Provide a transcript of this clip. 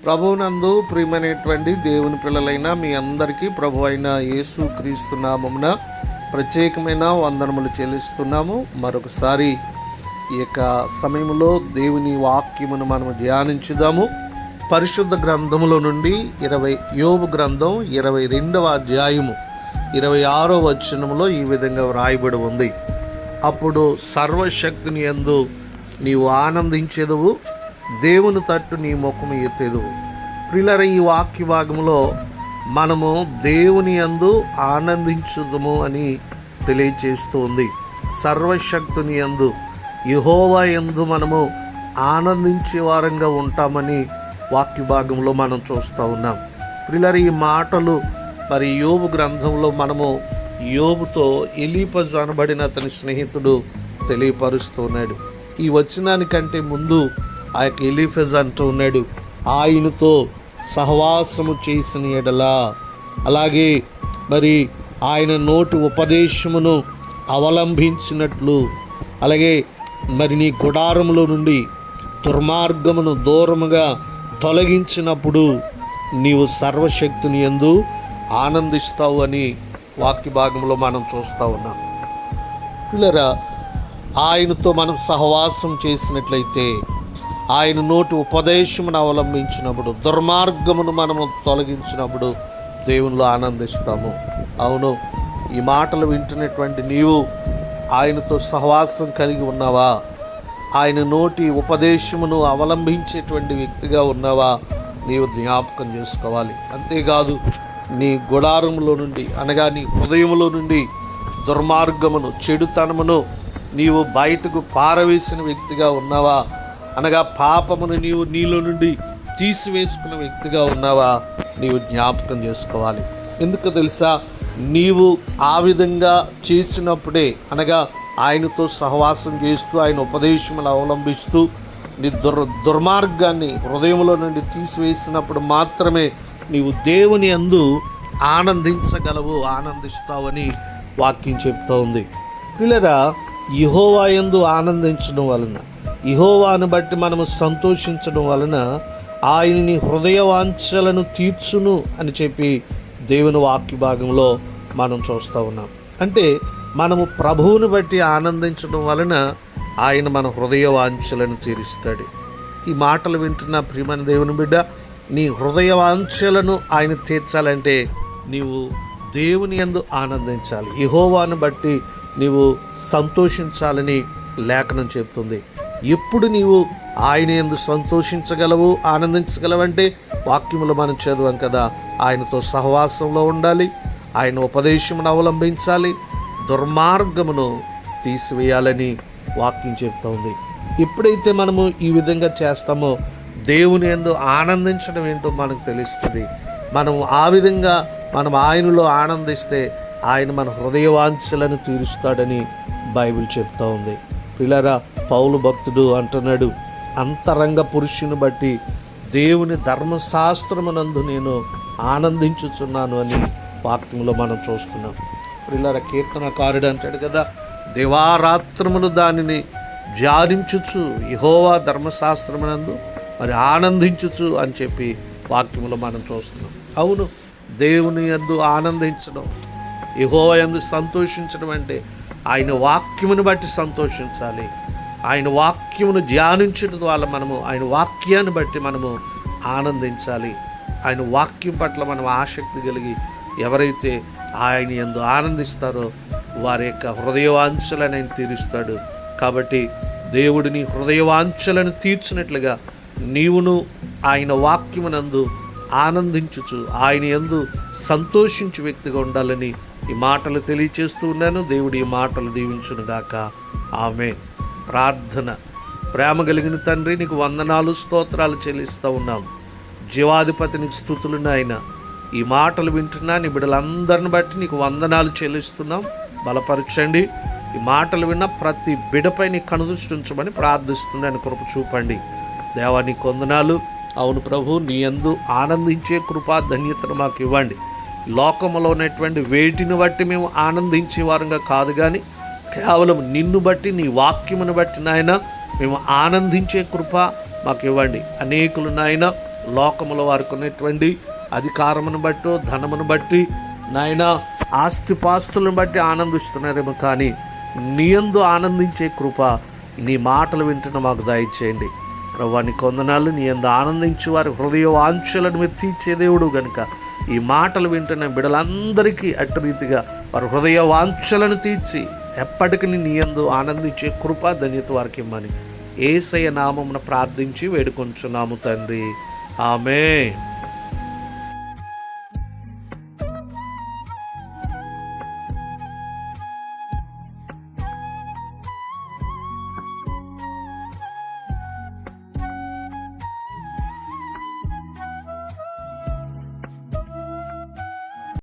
ప్రభువునందు ప్రియమైనటువంటి దేవుని పిల్లలైన మీ అందరికీ ప్రభు అయిన యేసు క్రీస్తు నామమున ప్రత్యేకమైన వందనములు చెల్లిస్తున్నాము. మరొకసారి ఈ యొక్క సమయంలో దేవుని వాక్యమును మనము ధ్యానించుదాము. పరిశుద్ధ గ్రంథములో నుండి యోబు గ్రంథం 22వ అధ్యాయము 26వ వచనములో ఈ విధంగా వ్రాయబడి ఉంది. అప్పుడు సర్వశక్తిని యందు నీవు ఆనందించెదవు, దేవుని తట్టు నీ ముఖము ఎత్తెదవు. ప్రియులారా, ఈ వాక్య భాగంలో మనము దేవుని యందు ఆనందించుదము అని తెలియచేస్తూ ఉంది. సర్వశక్తిని యందు, యెహోవా యందు మనము ఆనందించే వారంగా ఉంటామని వాక్య భాగంలో మనం చూస్తూ ఉన్నాం. ప్రియులారా, ఈ మాటలు మరి యోబు గ్రంథంలో మనము యోబుతో ఎలీఫజు అనబడిన అతని స్నేహితుడు తెలియపరుస్తున్నాడు. ఈ వచనానికంటే ముందు ఆ యొక్క ఎలీఫజు అంటూ ఉన్నాడు, ఆయనతో సహవాసము చేసిన ఎడలా, అలాగే మరి ఆయన నోటి ఉపదేశమును అవలంబించినట్లు, అలాగే మరి నీ గుడారములో నుండి దుర్మార్గమును దూరముగా తొలగించినప్పుడు నీవు సర్వశక్తిని యందు ఆనందిస్తావు అని వాక్య భాగంలో మనం చూస్తూ ఉన్నాం. పిల్లరా, ఆయనతో మనం సహవాసం చేసినట్లయితే, ఆయన నోటి ఉపదేశమును అవలంబించినప్పుడు, దుర్మార్గమును మనము తొలగించినప్పుడు దేవునిలో ఆనందిస్తాము. అవును, ఈ మాటలు వింటున్నటువంటి నీవు ఆయనతో సహవాసం కలిగి ఉన్నావా? ఆయన నోటి ఉపదేశమును అవలంబించేటువంటి వ్యక్తిగా ఉన్నావా? నీవు జ్ఞాపకం చేసుకోవాలి. అంతేకాదు, నీ గుడారములో నుండి అనగా నీ హృదయములో నుండి దుర్మార్గమును, చెడుతనమును నీవు బయటకు పారవేసిన వ్యక్తిగా ఉన్నావా? అనగా పాపమును నీవు నీలో నుండి తీసివేసుకున్న వ్యక్తిగా ఉన్నావా? నీవు జ్ఞాపకం చేసుకోవాలి. ఎందుకు తెలుసా? నీవు ఆ విధంగా చేసినప్పుడే, అనగా ఆయనతో సహవాసం చేస్తూ ఆయన ఉపదేశములు అవలంబిస్తూ నీ దుర్మార్గాన్ని హృదయంలో నుండి తీసివేసినప్పుడు మాత్రమే నీవు దేవుని యందు ఆనందించగలవు, ఆనందిస్తావని వాక్యం చెప్తూ ఉంది. పిల్లరా, యెహోవా యందు ఆనందించడం వలన, యెహోవాను బట్టి మనము సంతోషించడం వలన ఆయన నీ హృదయ వాంఛలను తీర్చును అని చెప్పి దేవుని వాక్య భాగంలో మనం చూస్తూ ఉన్నాం. అంటే మనము ప్రభువుని బట్టి ఆనందించడం వలన ఆయన మన హృదయ వాంఛలను తీరుస్తాడు. ఈ మాటలు వింటున్న ప్రియమైన దేవుని బిడ్డ, నీ హృదయ వాంఛలను ఆయన తీర్చాలంటే నీవు దేవుని యందు ఆనందించాలి, యెహోవాను బట్టి నీవు సంతోషించాలని లేఖనం చెప్తుంది. ఎప్పుడు నీవు ఆయన యందు సంతోషించగలవు, ఆనందించగలవంటే వాక్యములు మనం చదివాం కదా, ఆయనతో సహవాసంలో ఉండాలి, ఆయన ఉపదేశమును అవలంబించాలి, దుర్మార్గమును తీసివేయాలని వాక్యం చెప్తా ఉంది. ఎప్పుడైతే మనము ఈ విధంగా చేస్తామో దేవుని యందు ఆనందించడం ఏంటో మనకు తెలుస్తుంది. మనం ఆ విధంగా మనం ఆయనలో ఆనందిస్తే ఆయన మన హృదయ వాంఛలను తీరుస్తాడని బైబిల్ చెప్తా ఉంది. పిల్లరా, పౌలు భక్తుడు అంటున్నాడు, అంతరంగ పురుషుని బట్టి దేవుని ధర్మశాస్త్రమునందు నేను ఆనందించుచున్నాను అని వాక్యంలో మనం చూస్తున్నాం. పిల్లరా, కీర్తనకారుడు అంటాడు కదా, దివారాత్రములు దానిని ధ్యానించుచు యెహోవా ధర్మశాస్త్రమునందు మరి ఆనందించుచు అని చెప్పి వాక్యములో మనం చూస్తున్నాం. అవును, దేవుని యందు ఆనందించడం, యెహోవా యందు సంతోషించడం అంటే ఆయన వాక్యమును బట్టి సంతోషించాలి. ఆయన వాక్యమును ధ్యానించడం ద్వారా మనము ఆయన వాక్యాన్ని బట్టి మనము ఆనందించాలి. ఆయన వాక్యం పట్ల మనం ఆసక్తి కలిగి ఎవరైతే ఆయన యందు ఆనందిస్తారో వారి యొక్క హృదయవాంఛలను ఆయన తీరుస్తాడు. కాబట్టి దేవుడిని హృదయవాంఛలను తీర్చినట్లుగా నీవును ఆయన వాక్యమునందు ఆనందించుచు ఆయన యందు సంతోషించు వ్యక్తిగా ఉండాలని ఈ మాటలు తెలియచేస్తూ ఉన్నాను. దేవుడి ఈ మాటలు దీవించునుగాక. ఆమేన్. ప్రార్థన. ప్రేమ కలిగిన తండ్రి, నీకు వందనాలు, స్తోత్రాలు చెల్లిస్తూ ఉన్నాం. జీవాధిపతినికి స్తుతులు నాయన. ఈ మాటలు వింటున్నా నీ బిడ్డలందరిని బట్టి నీకు వందనాలు చెల్లిస్తున్నాం. బలపరచండి. ఈ మాటలు విన్న ప్రతి బిడపై నీ కనుదృష్టి ఉంచమని ప్రార్థిస్తున్నాను. కృప చూపండి దేవా, నీ వందనాలు. అవును ప్రభు, నీ యందు ఆనందించే కృపా ధన్యతను మాకు ఇవ్వండి. లోకములో ఉన్నటువంటి వేటిని బట్టి మేము ఆనందించే వారంగా కాదు, కానీ కేవలం నిన్ను బట్టి, నీ వాక్యమును బట్టి నాయన మేము ఆనందించే కృప మాకు ఇవ్వండి. అనేకులు నాయన లోకములో వారికి ఉన్నటువంటి అధికారమును బట్టి, ధనమును బట్టి, నాయన ఆస్తిపాస్తులను బట్టి ఆనందిస్తున్నారేమో, కానీ నీ యందు ఆనందించే కృప నీ మాటలు వింటున్న మాకు దయచేయండి. ప్రభువా, నీ కొందనాలు నీ యందు ఆనందించి వారి హృదయ వాంఛలను మీరు తీర్చే దేవుడు గనుక ఈ మాటలు వింటున్న బిడ్డలందరికీ అట్టి రీతిగా వారి హృదయ వాంఛలను తీర్చి ఎప్పటికీ నీ యందు ఆనందించే కృప ధన్యత వారికి ఇమ్మని యేసయ్య నామమున ప్రార్థించి వేడుకొంచున్నాము తండ్రి. ఆమేన్.